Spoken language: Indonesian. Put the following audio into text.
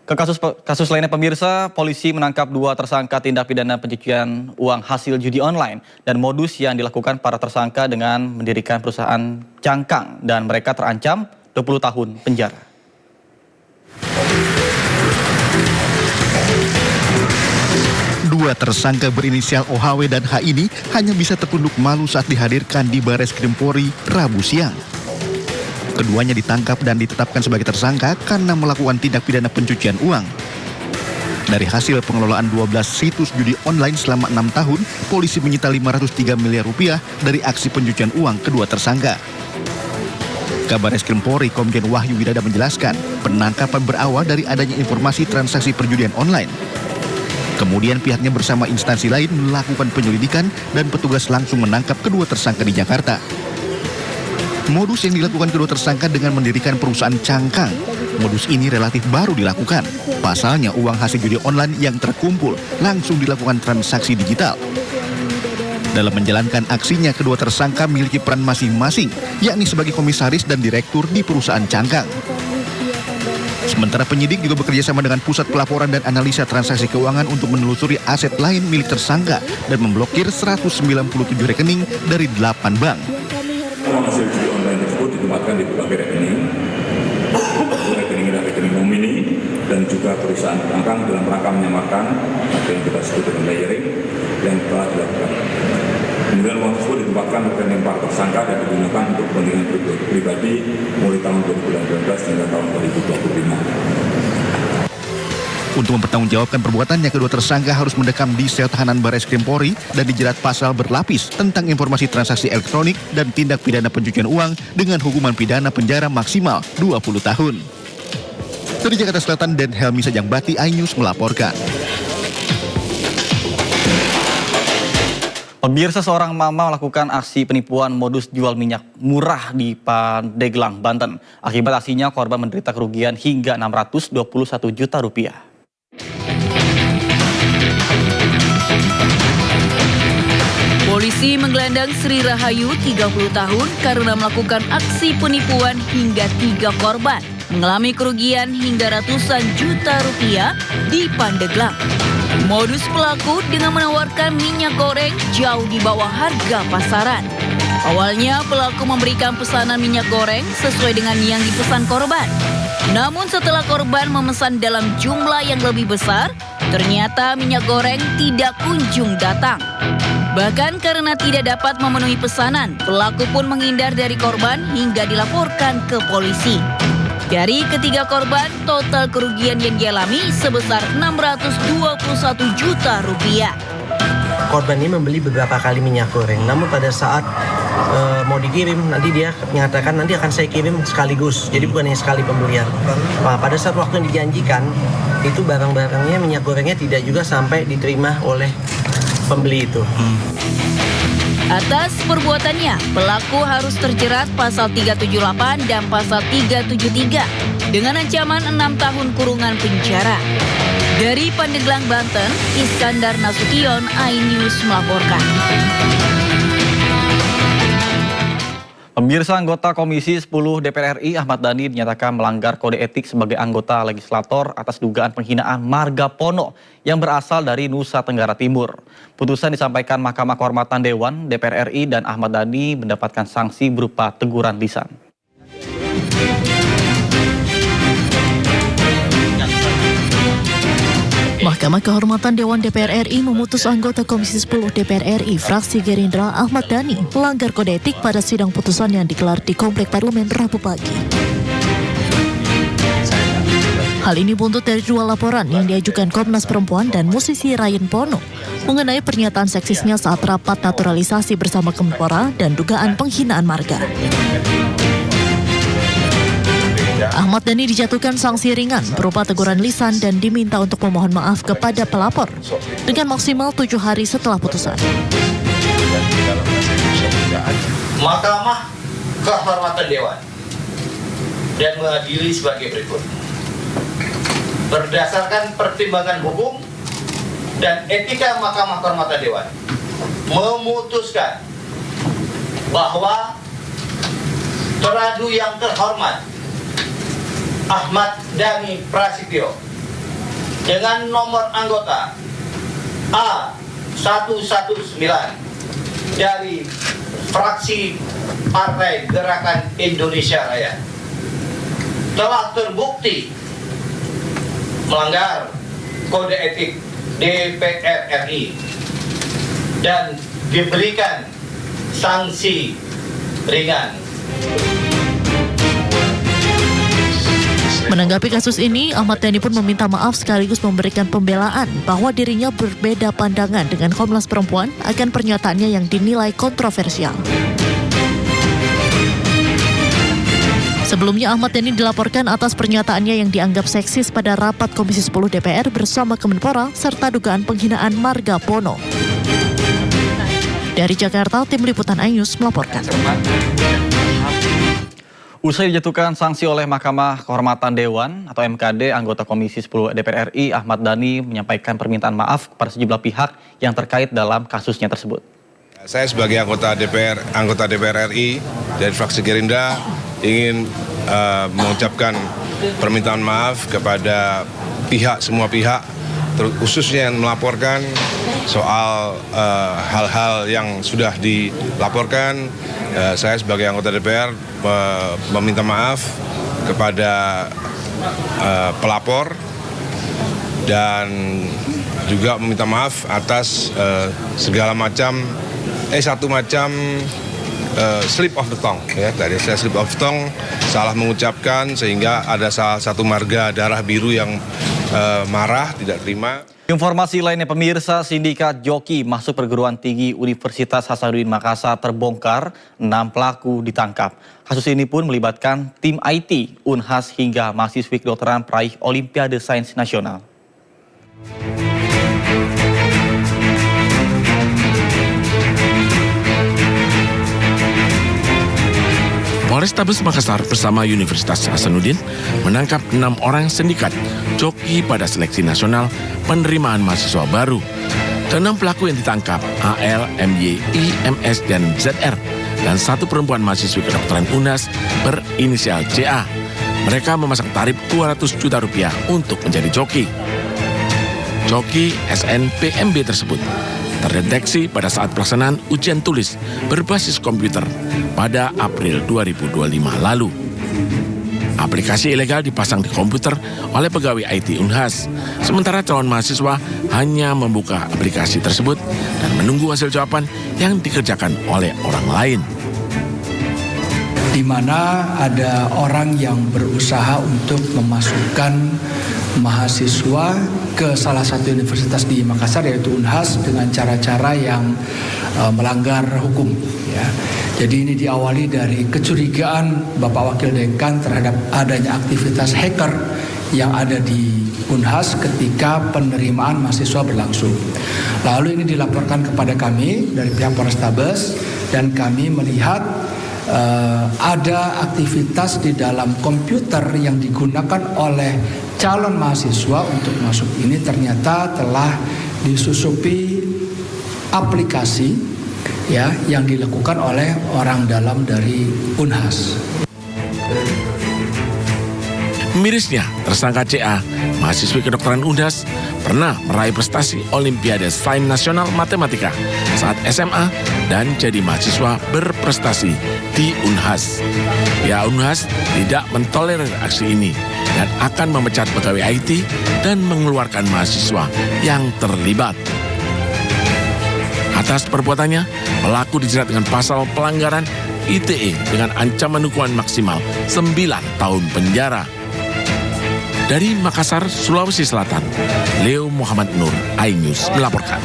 Kasus lainnya pemirsa, polisi menangkap 2 tersangka tindak pidana pencucian uang hasil judi online dan modus yang dilakukan para tersangka dengan mendirikan perusahaan cangkang dan mereka terancam 20 tahun penjara. Dua tersangka berinisial OHW dan H ini hanya bisa tertunduk malu saat dihadirkan di Bareskrim Polri Rabu siang. Keduanya ditangkap dan ditetapkan sebagai tersangka karena melakukan tindak pidana pencucian uang. Dari hasil pengelolaan 12 situs judi online selama 6 tahun, polisi menyita 503 miliar rupiah dari aksi pencucian uang kedua tersangka. Kabareskrim Polri Komjen Wahyu Widada menjelaskan, penangkapan berawal dari adanya informasi transaksi perjudian online. Kemudian pihaknya bersama instansi lain melakukan penyelidikan dan petugas langsung menangkap kedua tersangka di Jakarta. Modus yang dilakukan kedua tersangka dengan mendirikan perusahaan cangkang. Modus ini relatif baru dilakukan. Pasalnya uang hasil judi online yang terkumpul langsung dilakukan transaksi digital. Dalam menjalankan aksinya, kedua tersangka memiliki peran masing-masing, yakni sebagai komisaris dan direktur di perusahaan cangkang. Sementara penyidik juga bekerja sama dengan Pusat Pelaporan dan Analisa Transaksi Keuangan untuk menelusuri aset lain milik tersangka dan memblokir 197 rekening dari 8 bank. Uang hasil judi online tersebut ditempatkan di berbagai rekening dan rekening nomini dan juga perusahaan cangkang dalam rangka menyamarkan atau yang kita sebut dengan layering yang telah dilakukan. Kemudian uang tersebut ditempatkan di rekening para tersangka dan digunakan untuk kepentingan pribadi mulai tahun 2019 hingga tahun 2025. Untuk mempertanggungjawabkan perbuatannya, kedua tersangka harus mendekam di sel tahanan Bareskrim Polri dan dijerat pasal berlapis tentang informasi transaksi elektronik dan tindak pidana pencucian uang dengan hukuman pidana penjara maksimal 20 tahun. Dari Jakarta Selatan, Den Helmi Sajangbati, iNews melaporkan. Pemirsa, seorang mama melakukan aksi penipuan modus jual minyak murah di Pandeglang, Banten. Akibat aksinya, korban menderita kerugian hingga 621 juta rupiah. Polisi menggelandang Sri Rahayu 30 tahun karena melakukan aksi penipuan hingga 3 korban mengalami kerugian hingga ratusan juta rupiah di Pandeglang. Modus pelaku dengan menawarkan minyak goreng jauh di bawah harga pasaran. Awalnya pelaku memberikan pesanan minyak goreng sesuai dengan yang dipesan korban. Namun setelah korban memesan dalam jumlah yang lebih besar, ternyata minyak goreng tidak kunjung datang. Bahkan karena tidak dapat memenuhi pesanan, pelaku pun menghindar dari korban hingga dilaporkan ke polisi. Dari ketiga korban, total kerugian yang dialami sebesar 621 juta rupiah. Korban ini membeli beberapa kali minyak goreng, namun pada saat mau dikirim, nanti dia mengatakan nanti akan saya kirim sekaligus, jadi bukan hanya sekali pembelian. Nah, pada saat waktu yang dijanjikan, itu barang-barangnya, minyak gorengnya tidak juga sampai diterima oleh pembeli itu. Atas perbuatannya, pelaku harus terjerat pasal 378 dan pasal 373 dengan ancaman 6 tahun kurungan penjara. Dari Pandeglang, Banten, Iskandar Nasution, iNews melaporkan. Pemirsa, anggota Komisi 10 DPR RI Ahmad Dhani dinyatakan melanggar kode etik sebagai anggota legislator atas dugaan penghinaan marga Pono yang berasal dari Nusa Tenggara Timur. Putusan disampaikan Mahkamah Kehormatan Dewan DPR RI dan Ahmad Dhani mendapatkan sanksi berupa teguran lisan. Mahkamah Kehormatan Dewan DPR RI memutus anggota Komisi 10 DPR RI fraksi Gerindra Ahmad Dhani melanggar kode etik pada sidang putusan yang digelar di Komplek Parlemen Rabu pagi. Hal ini buntut dari 2 laporan yang diajukan Komnas Perempuan dan musisi Ryan Pono mengenai pernyataan seksisnya saat rapat naturalisasi bersama Kemenpora dan dugaan penghinaan marga. Ahmad Dhani dijatuhkan sanksi ringan berupa teguran lisan dan diminta untuk memohon maaf kepada pelapor dengan maksimal 7 hari setelah putusan. Mahkamah Kehormatan Dewan dan mengadili sebagai berikut. Berdasarkan pertimbangan hukum dan etika Mahkamah Kehormatan Dewan memutuskan bahwa teradu yang terhormat Ahmad Dhani Prasetyo dengan nomor anggota A119 dari fraksi Partai Gerakan Indonesia Raya telah terbukti melanggar kode etik DPR RI dan diberikan sanksi ringan. Menanggapi kasus ini, Ahmad Dhani pun meminta maaf sekaligus memberikan pembelaan bahwa dirinya berbeda pandangan dengan Komnas Perempuan akan pernyataannya yang dinilai kontroversial. Sebelumnya, Ahmad Dhani dilaporkan atas pernyataannya yang dianggap seksis pada rapat Komisi 10 DPR bersama Kemenpora serta dugaan penghinaan Marga Pono. Dari Jakarta, tim liputan iNews melaporkan. Usai dijatuhkan sanksi oleh Mahkamah Kehormatan Dewan atau MKD, anggota Komisi 10 DPR RI Ahmad Dhani menyampaikan permintaan maaf kepada sejumlah pihak yang terkait dalam kasusnya tersebut. Saya sebagai anggota DPR RI dari fraksi Gerindra ingin mengucapkan permintaan maaf kepada semua pihak, khususnya yang melaporkan soal hal-hal yang sudah dilaporkan. Saya sebagai anggota DPR meminta maaf kepada pelapor dan juga meminta maaf atas segala macam slip of the tongue, ya. Tadi saya slip of the tongue, salah mengucapkan sehingga ada salah satu marga darah biru yang marah, tidak terima. Informasi lainnya, pemirsa, sindikat joki masuk perguruan tinggi Universitas Hasanuddin Makassar terbongkar, 6 pelaku ditangkap. Kasus ini pun melibatkan tim IT, Unhas hingga mahasiswi kedokteran peraih Olimpiade Sains Nasional. Polrestabes Makassar bersama Universitas Hasanuddin menangkap 6 orang sindikat joki pada seleksi nasional penerimaan mahasiswa baru. Ke-6 pelaku yang ditangkap AL, MY, IMS, dan ZR, dan 1 perempuan mahasiswi kedokteran UNHAS berinisial CA. Mereka memasang tarif Rp200 juta untuk menjadi joki. Joki SNPMB tersebut terdeteksi pada saat pelaksanaan ujian tulis berbasis komputer pada April 2025 lalu. Aplikasi ilegal dipasang di komputer oleh pegawai IT Unhas, sementara calon mahasiswa hanya membuka aplikasi tersebut dan menunggu hasil jawaban yang dikerjakan oleh orang lain. Di mana ada orang yang berusaha untuk memasukkan mahasiswa ke salah satu universitas di Makassar, yaitu Unhas, dengan cara-cara yang melanggar hukum, ya. Jadi ini diawali dari kecurigaan Bapak Wakil Dekan terhadap adanya aktivitas hacker yang ada di Unhas ketika penerimaan mahasiswa berlangsung. Lalu ini dilaporkan kepada kami dari pihak Polrestabes dan kami melihat ada aktivitas di dalam komputer yang digunakan oleh calon mahasiswa untuk masuk ini ternyata telah disusupi aplikasi, ya, yang dilakukan oleh orang dalam dari Unhas. Mirisnya, tersangka CA, mahasiswi kedokteran Unhas, pernah meraih prestasi Olimpiade Sains Nasional Matematika saat SMA dan jadi mahasiswa berprestasi di Unhas. Ya, Unhas tidak mentolerir aksi ini dan akan memecat pegawai IT dan mengeluarkan mahasiswa yang terlibat. Atas perbuatannya, pelaku dijerat dengan pasal pelanggaran ITE dengan ancaman hukuman maksimal 9 tahun penjara. Dari Makassar, Sulawesi Selatan, Leo Muhammad Nur, iNews melaporkan.